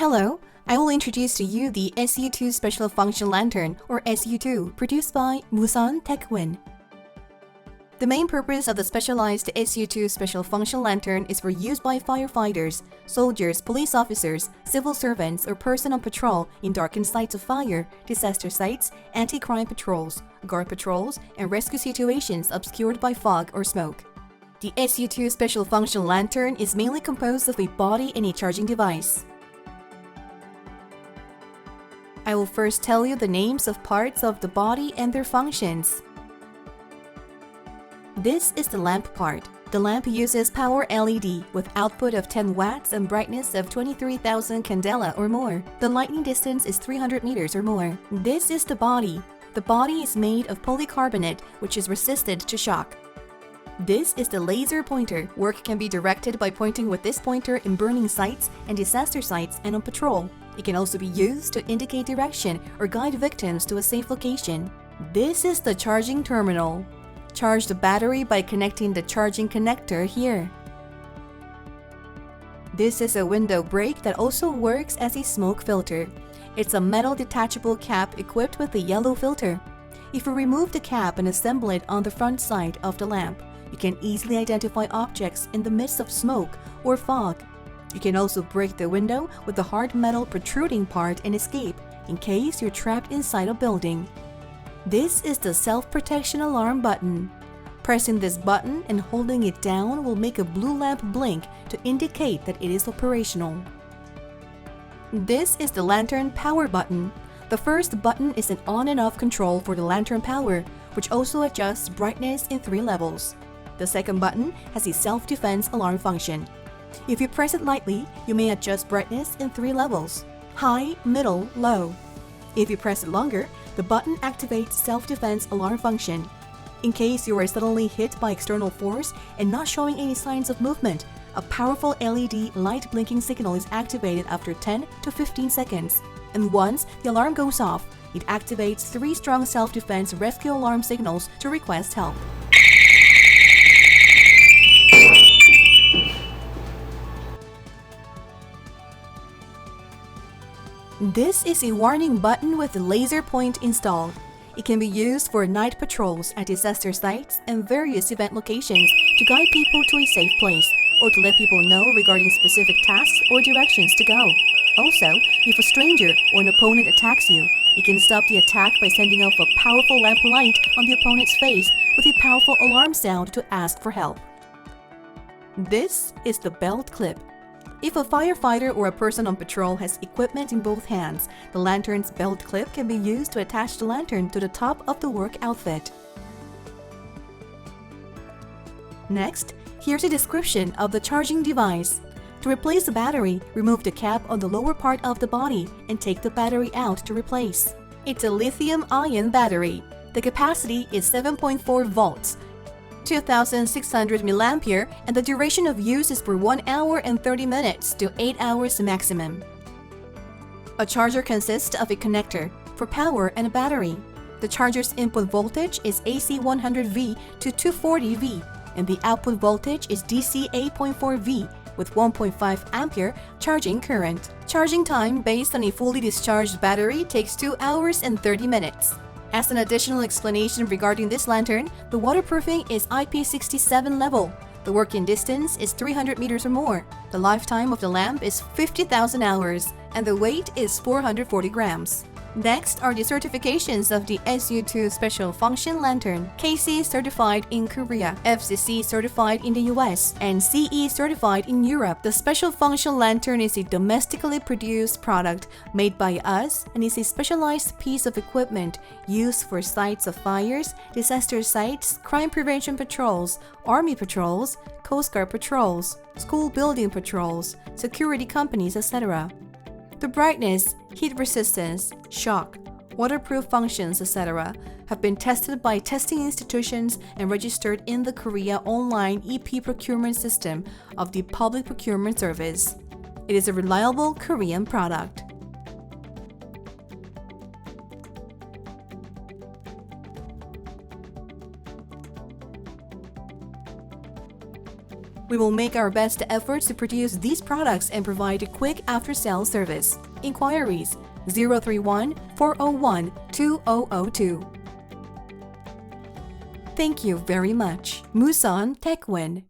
Hello, I will introduce to you the SU-2 Special Function Lantern, or SU-2, produced by MusunTechwin. The main purpose of the specialized SU-2 Special Function Lantern is for use by firefighters, soldiers, police officers, civil servants, or person on patrol in darkened sites of fire, disaster sites, anti-crime patrols, guard patrols, and rescue situations obscured by fog or smoke. The SU-2 Special Function Lantern is mainly composed of a body and a charging device. I will first tell you the names of parts of the body and their functions. This is the lamp part. The lamp uses power LED with output of 10 watts and brightness of 23,000 candela or more. The lightning distance is 300 meters or more. This is the body. The body is made of polycarbonate, which is resistant to shock. This is the laser pointer. Work can be directed by pointing with this pointer in burning sites and disaster sites and on patrol. It can also be used to indicate direction or guide victims to a safe location. This is the charging terminal. Charge the battery by connecting the charging connector here. This is a window brake that also works as a smoke filter. It's a metal detachable cap equipped with a yellow filter. If you remove the cap and assemble it on the front side of the lamp, you can easily identify objects in the midst of smoke or fog. You can also break the window with the hard metal protruding part and escape in case you're trapped inside a building. This is the self-protection alarm button. Pressing this button and holding it down will make a blue lamp blink to indicate that it is operational. This is the lantern power button. The first button is an on and off control for the lantern power, which also adjusts brightness in 3 levels. The second button has a self-defense alarm function. If you press it lightly, you may adjust brightness in 3 levels: high, middle, low. If you press it longer, the button activates self-defense alarm function. In case you are suddenly hit by external force and not showing any signs of movement, a powerful LED light blinking signal is activated after 10 to 15 seconds. And once the alarm goes off, it activates 3 strong self-defense rescue alarm signals to request help. This is a warning button with a laser point installed. It can be used for night patrols at disaster sites and various event locations to guide people to a safe place or to let people know regarding specific tasks or directions to go. Also, if a stranger or an opponent attacks you, it can stop the attack by sending off a powerful lamp light on the opponent's face with a powerful alarm sound to ask for help. This is the belt clip. If a firefighter or a person on patrol has equipment in both hands, the lantern's belt clip can be used to attach the lantern to the top of the work outfit. Next, here's a description of the charging device. To replace the battery, remove the cap on the lower part of the body and take the battery out to replace. It's a lithium-ion battery. The capacity is 7.4 volts. 2,600 mAh, and the duration of use is for 1 hour and 30 minutes to 8 hours maximum. A charger consists of a connector for power and a battery. The charger's input voltage is AC 100V to 240V, and the output voltage is DC 8.4V with 1.5 ampere charging current. Charging time based on a fully discharged battery takes 2 hours and 30 minutes. As an additional explanation regarding this lantern, the waterproofing is IP67 level. The working distance is 300 meters or more. The lifetime of the lamp is 50,000 hours, and the weight is 440 grams. Next are the certifications of the SU-2 Special Function Lantern: KC certified in Korea, FCC certified in the US, and CE certified in Europe. The Special Function Lantern is a domestically produced product made by us and is a specialized piece of equipment used for sites of fires, disaster sites, crime prevention patrols, army patrols, Coast Guard patrols, school building patrols, security companies, etc. The brightness, heat resistance, shock, waterproof functions, etc. have been tested by testing institutions and registered in the Korea Online EP procurement system of the Public Procurement Service. It is a reliable Korean product. We will make our best efforts to produce these products and provide a quick after-sales service. Inquiries 031-401-2002. Thank you very much. MusunTechwin.